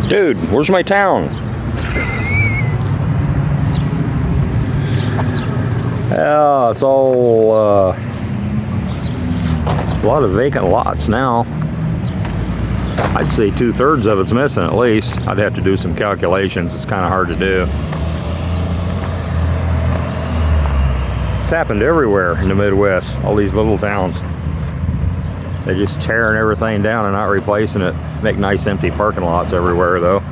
Dude, where's my town? Yeah, it's all a lot of vacant lots now. I'd say 2/3 of it's missing at least. I'd have to do some calculations. It's kind of hard to do. It's happened everywhere in the Midwest, all these little towns. They're just tearing everything down and not replacing it. Make nice empty parking lots everywhere though.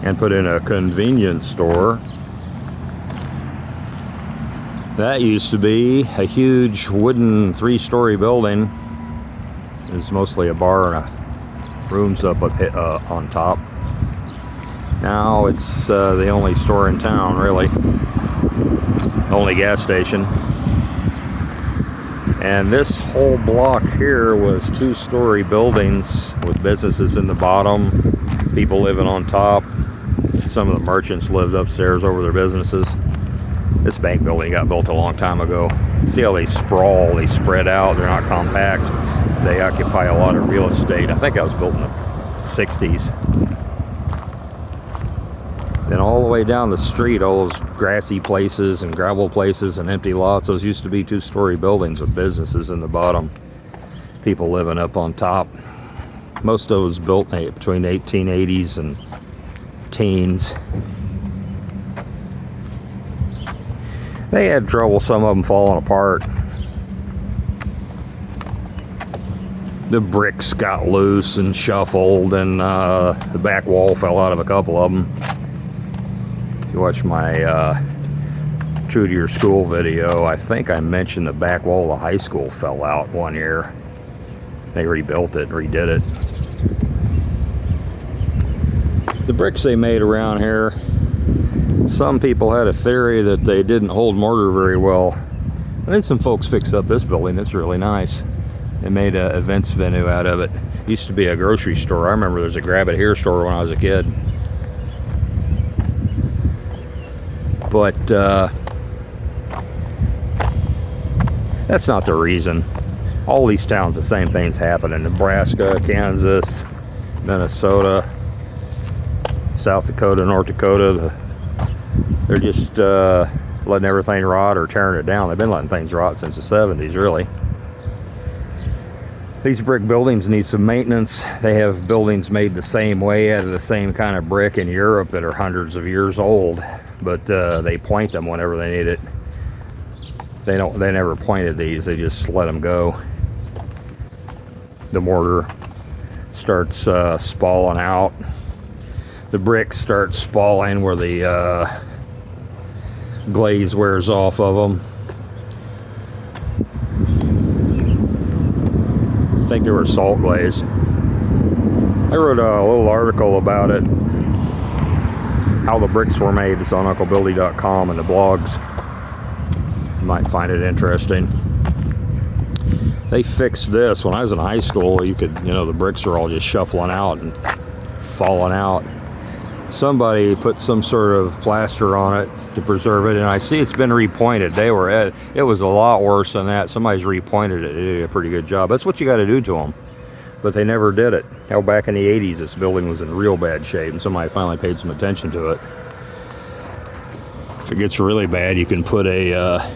And put in a convenience store. That used to be a huge wooden 3-story building. It's mostly a bar and a rooms up on top. Now it's the only store in town, really. Only gas station. And this whole block here was 2-story buildings with businesses in the bottom, people living on top. Some of the merchants lived upstairs over their businesses. This bank building got built a long time ago. See how they sprawl, they spread out, they're not compact. They occupy a lot of real estate. I think that was built in the 60s. Then all the way down the street, all those grassy places and gravel places and empty lots, those used to be 2-story buildings with businesses in the bottom. People living up on top. Most of it was built between the 1880s and teens. They had trouble, some of them falling apart. The bricks got loose and shuffled, and the back wall fell out of a couple of them. If you watch my True to Your School video, I think I mentioned the back wall of the high school fell out one year. They rebuilt it, redid it. The bricks they made around here, some people had a theory that they didn't hold mortar very well. I think some folks fixed up this building. It's really nice. They made an events venue out of it. Used to be a grocery store. I remember there's a grab it here store when I was a kid. But that's not the reason. All these towns, the same things happen in Nebraska, Kansas, Minnesota, South Dakota, North Dakota. They're just letting everything rot or tearing it down. They've been letting things rot since the 70s, really. These brick buildings need some maintenance. They have buildings made the same way out of the same kind of brick in Europe that are hundreds of years old, but they point them whenever they need it. They never pointed these, they just let them go. The mortar starts spalling out. The bricks start spalling where the glaze wears off of them. I think they were salt glazed. I wrote a little article about it, how the bricks were made. It's on unclebilly.com and the blogs. You might find it interesting. They fixed this when I was in high school. You could, the bricks are all just shuffling out and falling out. Somebody put some sort of plaster on it to preserve it, and I see it's been repointed. It was a lot worse than that. Somebody's repointed it. They did a pretty good job. That's what you got to do to them. But they never did it. Hell, back in the 80s, this building was in real bad shape, and somebody finally paid some attention to it. If it gets really bad, you can put a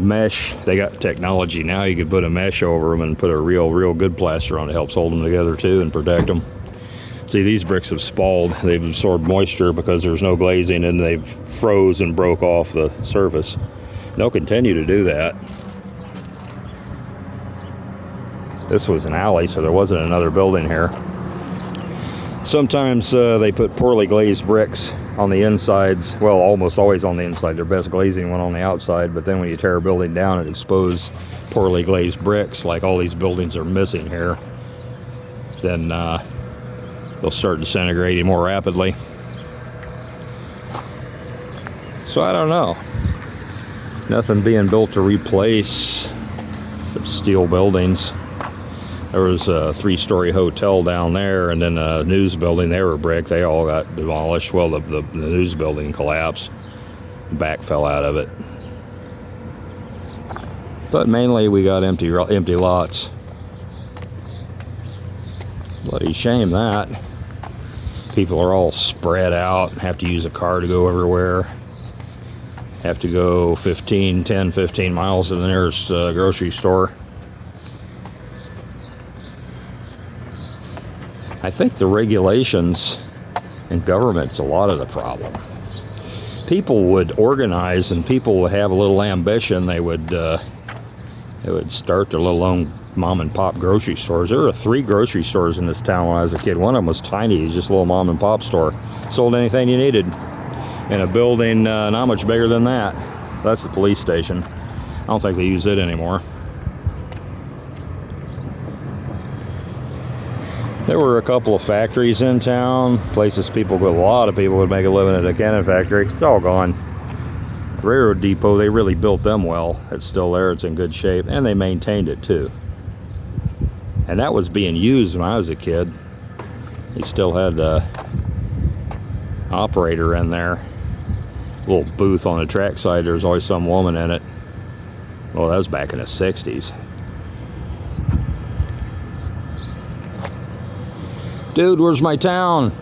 mesh. They got technology now. You can put a mesh over them and put a real good plaster on it. It helps hold them together too and protect them. See, these bricks have spalled. They've absorbed moisture because there's no glazing, and they've froze and broke off the surface. They'll continue to do that. This was an alley, so there wasn't another building here. Sometimes they put poorly glazed bricks on the insides. Well, almost always on the inside. Their best glazing went on the outside, but then when you tear a building down and expose poorly glazed bricks, like all these buildings are missing here, then they'll start disintegrating more rapidly. So I don't know. Nothing being built to replace some steel buildings. There was a 3-story hotel down there, and then a news building. They were brick. They all got demolished. Well, the news building collapsed. The back fell out of it. But mainly we got empty lots. Bloody shame that. People are all spread out, have to use a car to go everywhere. Have to go 10, 15 miles to the nearest grocery store. I think the regulations and government's a lot of the problem. People would organize and people would have a little ambition. They would start their little own mom and pop grocery stores. There were 3 grocery stores in this town when I was a kid. One of them was tiny, just a little mom and pop store. Sold anything you needed in a building not much bigger than that. That's the police station. I don't think they use it anymore. There were a couple of factories in town, places a lot of people would make a living at a cannon factory. It's all gone. Railroad depot, they really built them well. It's still there, it's in good shape, and they maintained it too. And that was being used when I was a kid. They still had an operator in there. A little booth on the track side, there's always some woman in it. Well, that was back in the 60s. Dude, where's my town?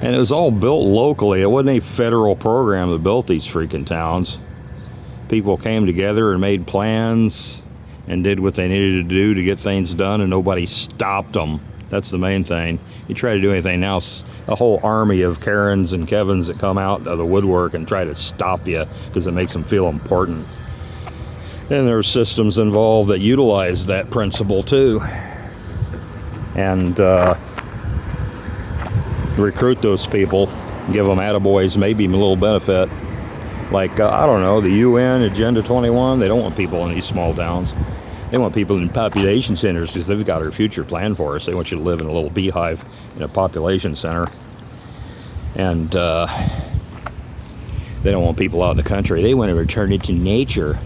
And it was all built locally. It wasn't a federal program that built these freaking towns. People came together and made plans and did what they needed to do to get things done, and nobody stopped them. That's the main thing. You try to do anything now, a whole army of Karens and Kevins that come out of the woodwork and try to stop you because it makes them feel important. And there are systems involved that utilize that principle too. And recruit those people, give them attaboys, maybe a little benefit. Like, I don't know, the UN, Agenda 21, they don't want people in these small towns. They want people in population centers because they've got our future planned for us. They want you to live in a little beehive in a population center. And they don't want people out in the country. They want to return it to nature.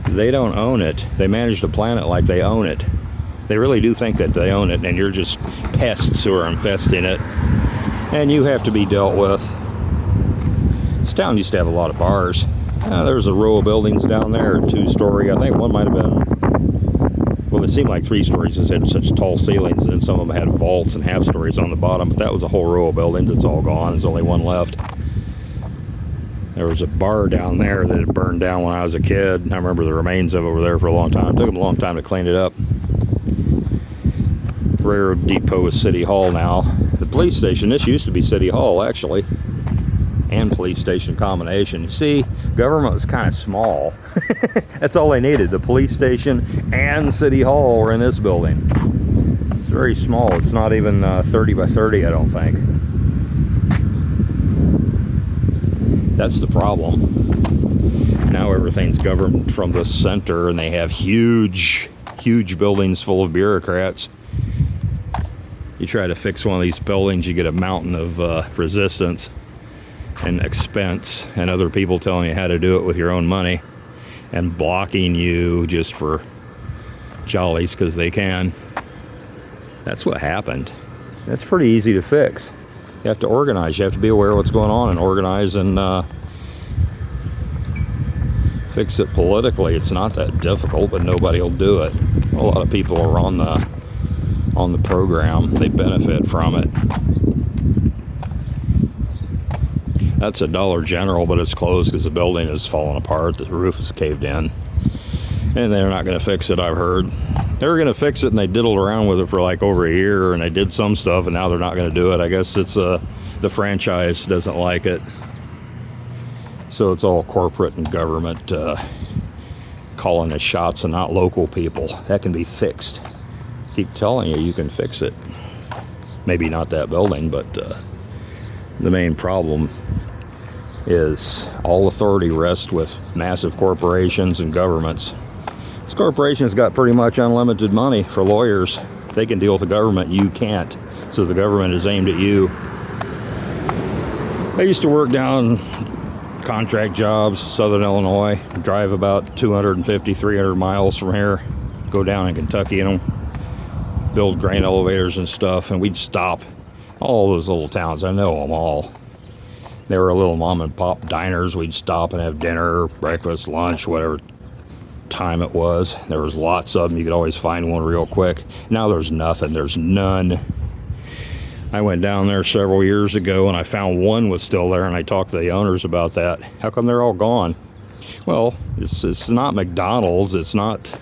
They don't own it. They manage the planet like they own it. They really do think that they own it, and you're just pests who are infesting it. And you have to be dealt with. This town used to have a lot of bars. There's a row of buildings down there, 2-story. I think one might have been, well, it seemed like 3 stories. It had such tall ceilings, and some of them had vaults and half-stories on the bottom, but that was a whole row of buildings. It's all gone. There's only one left. There was a bar down there that had burned down when I was a kid. I remember the remains of it were there for a long time. It took them a long time to clean it up. Railroad depot is City Hall now. The police station, this used to be City Hall actually, and police station combination. You see, government was kind of small. That's all they needed. The police station and City Hall were in this building. It's very small. It's not even 30 by 30, I don't think. That's the problem. Now everything's governed from the center, and they have huge buildings full of bureaucrats. You try to fix one of these buildings, you get a mountain of resistance and expense, and other people telling you how to do it with your own money and blocking you just for jollies because they can. That's what happened. That's pretty easy to fix. You have to organize. You have to be aware of what's going on and organize and fix it politically. It's not that difficult, but nobody will do it. A lot of people are on the program. They benefit from it. That's a Dollar General, but it's closed because the building is falling apart. The roof is caved in, and they're not going to fix it. I've heard they were going to fix it, and they diddled around with it for like over a year, and they did some stuff, and now they're not going to do it. I guess it's the franchise doesn't like it, so it's all corporate and government calling the shots and not local people. That can be fixed. Keep telling you can fix it. Maybe not that building, but the main problem is all authority rests with massive corporations and governments. These corporations got pretty much unlimited money for lawyers. They can deal with the government, you can't. So the government is aimed at you. I used to work down contract jobs, Southern Illinois, drive about 250, 300 miles from here, go down in Kentucky and build grain elevators and stuff, and we'd stop all those little towns. I know them all. They were little mom and pop diners. We'd stop and have dinner, breakfast, lunch, whatever. time it was. There was lots of them. You could always find one real quick. Now there's nothing. There's none. I went down there several years ago and I found one was still there, and I talked to the owners about that. How come they're all gone? Well, it's not McDonald's. It's not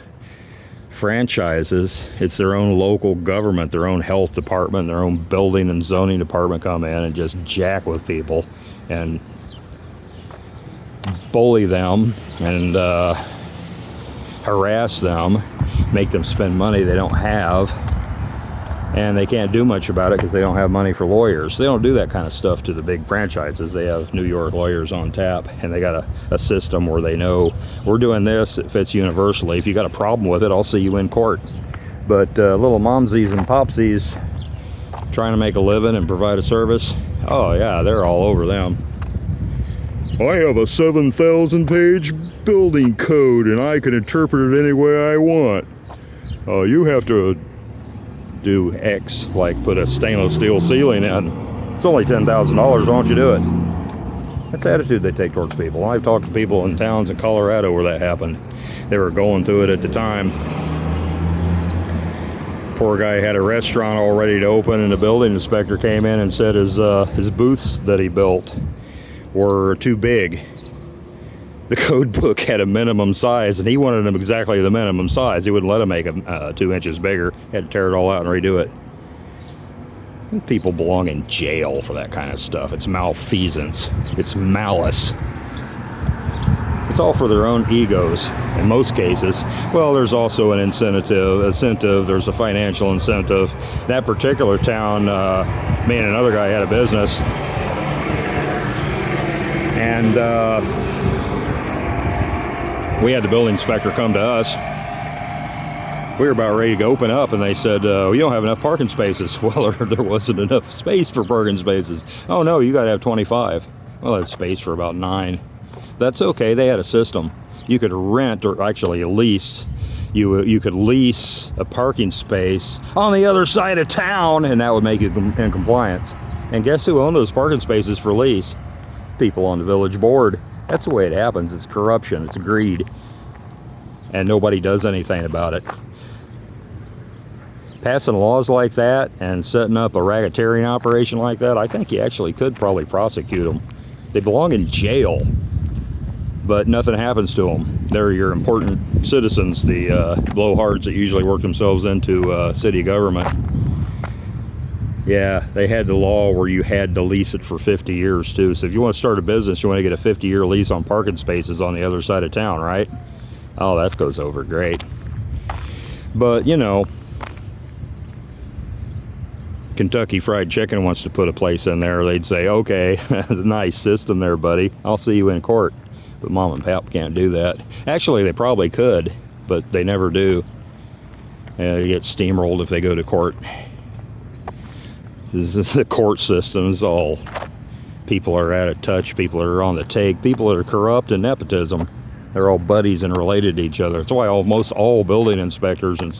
franchises. It's their own local government, their own health department, their own building and zoning department come in and just jack with people and bully them and harass them, make them spend money they don't have, and they can't do much about it because they don't have money for lawyers. They don't do that kind of stuff to the big franchises. They have New York lawyers on tap, and they got a system where they know we're doing this, it fits universally. If you got a problem with it, I'll see you in court. But little momsies and popsies trying to make a living and provide a service, oh yeah, they're all over them. I have a 7,000 page building code and I can interpret it any way I want. You have to do X, like put a stainless steel ceiling in. It's only $10,000, why don't you do it? That's the attitude they take towards people. I've talked to people in towns in Colorado where that happened. They were going through it at the time. Poor guy had a restaurant all ready to open, and the building inspector came in and said his booths that he built were too big. The code book had a minimum size, and he wanted them exactly the minimum size. He wouldn't let him make them 2 inches bigger. He had to tear it all out and redo it. And people belong in jail for that kind of stuff. It's malfeasance. It's malice. It's all for their own egos in most cases. Well, there's also an incentive. There's a financial incentive. That particular town, me and another guy had a business, and we had the building inspector come to us. We were about ready to open up, and they said, we don't have enough parking spaces. Well, there wasn't enough space for parking spaces. Oh no, you got to have 25. Well, that's space for about 9. That's okay. They had a system. You could rent, or actually lease. You could lease a parking space on the other side of town, and that would make you in compliance. And guess who owned those parking spaces for lease? People on the village board. That's the way it happens. It's corruption. It's greed. And nobody does anything about it. Passing laws like that and setting up a racketeering operation like that, I think you actually could probably prosecute them. They belong in jail, but nothing happens to them. They're your important citizens, the blowhards that usually work themselves into city government. Yeah, they had the law where you had to lease it for 50 years too. So if you want to start a business, you want to get a 50-year lease on parking spaces on the other side of town, right? Oh, that goes over great. But, you know, Kentucky Fried Chicken wants to put a place in there. They'd say, okay, nice system there, buddy. I'll see you in court. But mom and pop can't do that. Actually, they probably could, but they never do. And they get steamrolled if they go to court. The court system is all, people are out of touch, people are on the take, people that are corrupt, and nepotism. They're all buddies and related to each other. That's why almost all building inspectors in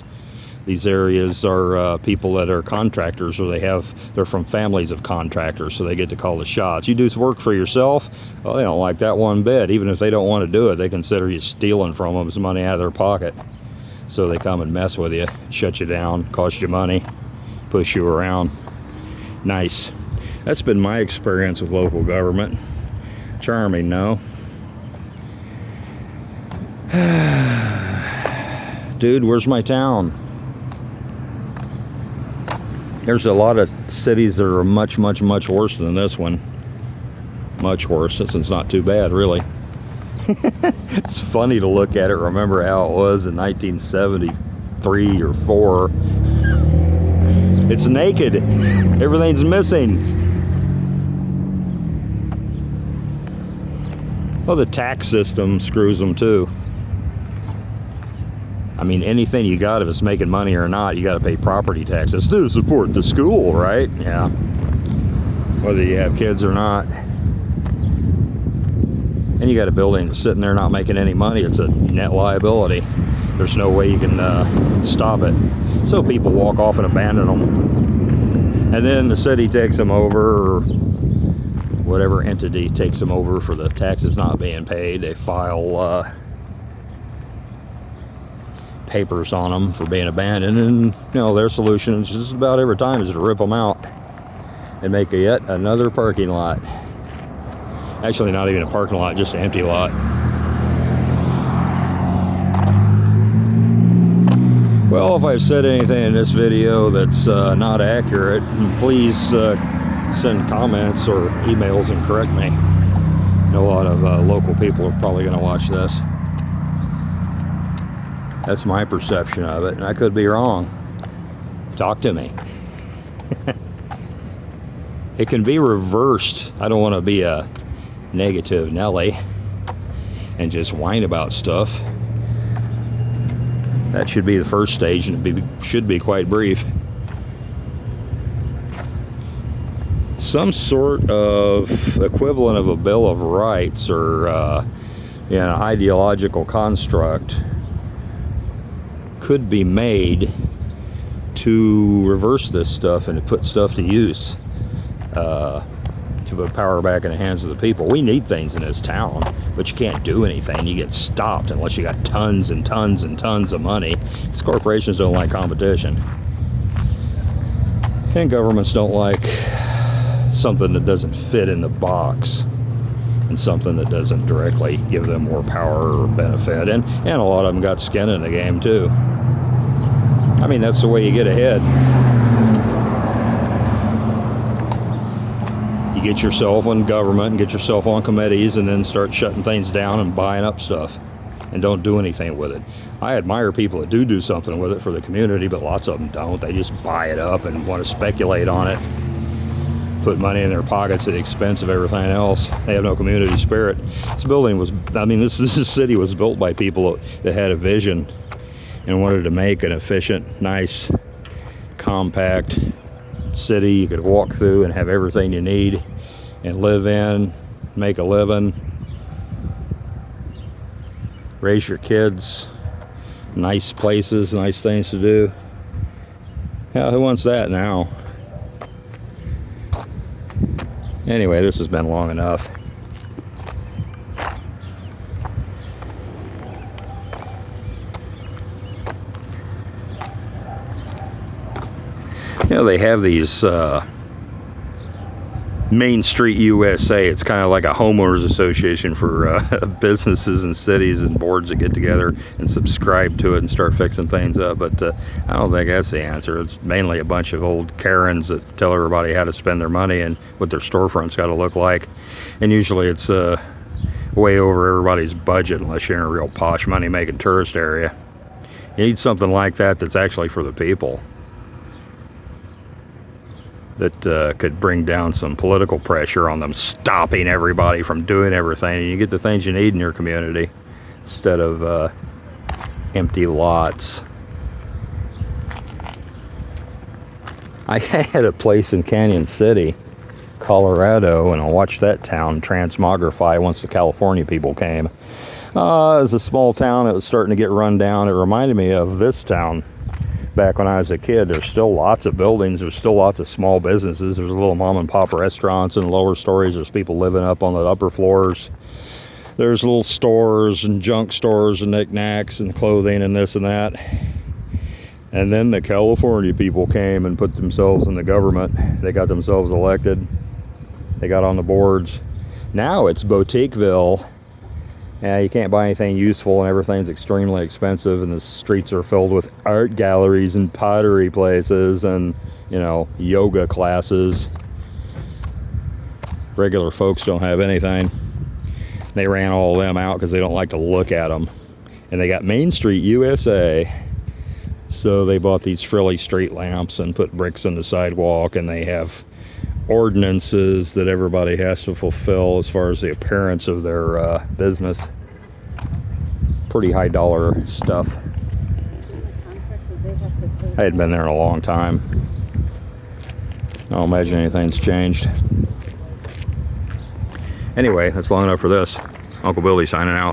these areas are people that are contractors, or they're from families of contractors, so they get to call the shots. You do work for yourself, well, they don't like that one bit. Even if they don't want to do it, they consider you stealing from them some money out of their pocket. So they come and mess with you, shut you down, cost you money, push you around. Nice. That's been my experience with local government. Charming, no? Dude, where's my town? There's a lot of cities that are much, much, much worse than this one. Much worse. This one's not too bad, really. It's funny to look at it, remember how it was in 1973 or 4. It's naked. Everything's missing. Well, the tax system screws them too. I mean, anything you got, if it's making money or not, you got to pay property taxes to support the school, right? Yeah. Whether you have kids or not. And you got a building that's sitting there not making any money. It's a net liability. There's no way you can stop it. So people walk off and abandon them. And then the city takes them over, or whatever entity takes them over for the taxes not being paid. They file papers on them for being abandoned, and you know, their solution is just about every time is to rip them out and make yet another parking lot. Actually, not even a parking lot, just an empty lot. Well, if I've said anything in this video that's not accurate, please send comments or emails and correct me. I know a lot of local people are probably going to watch this. That's my perception of it, and I could be wrong. Talk to me. It can be reversed. I don't want to be a negative Nelly and just whine about stuff. That should be the first stage, and it should be quite brief. Some sort of equivalent of a Bill of Rights or an ideological construct could be made to reverse this stuff and to put stuff to use, to put power back in the hands of the people. We need things in this town, but you can't do anything. You get stopped unless you got tons and tons and tons of money. These corporations don't like competition, and governments don't like something that doesn't fit in the box and something that doesn't directly give them more power or benefit. And a lot of them got skin in the game too. I mean, that's the way you get ahead. You get yourself on government and get yourself on committees, and then start shutting things down and buying up stuff and don't do anything with it. I admire people that do something with it for the community, but lots of them don't. They just buy it up and want to speculate on it, put money in their pockets at the expense of everything else. They have no community spirit. This building was, I mean, this city was built by people that had a vision and wanted to make an efficient, nice, compact city you could walk through and have everything you need and live in, make a living, raise your kids, nice places, nice things to do. Yeah, who wants that now? Anyway, this has been long enough. You know, they have these Main Street USA. It's kind of like a homeowners association for businesses and cities and boards that get together and subscribe to it and start fixing things up. But I don't think that's the answer. It's mainly a bunch of old Karens that tell everybody how to spend their money and what their storefront's got to look like. And usually it's way over everybody's budget unless you're in a real posh money-making tourist area. You need something like that that's actually for the people, that could bring down some political pressure on them, stopping everybody from doing everything, and you get the things you need in your community instead of empty lots. I had a place in Canyon City, Colorado, and I watched that town transmogrify once the California people came. It was a small town that was starting to get run down. It reminded me of this town back when I was a kid. There's still lots of buildings. There's still lots of small businesses. There's little mom and pop restaurants in the lower stories. There's people living up on the upper floors. There's little stores and junk stores and knickknacks and clothing and this and that. And then the California people came and put themselves in the government. They got themselves elected. They got on the boards. Now it's Boutiqueville. Yeah, you can't buy anything useful and everything's extremely expensive, and the streets are filled with art galleries and pottery places and, you know, yoga classes. Regular folks don't have anything. They ran all of them out because they don't like to look at them. And they got Main Street USA. So they bought these frilly street lamps and put bricks in the sidewalk, and they have ordinances that everybody has to fulfill as far as the appearance of their business. Pretty high dollar stuff. I hadn't been there in a long time. I don't imagine anything's changed. Anyway, that's long enough for this. Uncle Billy signing out.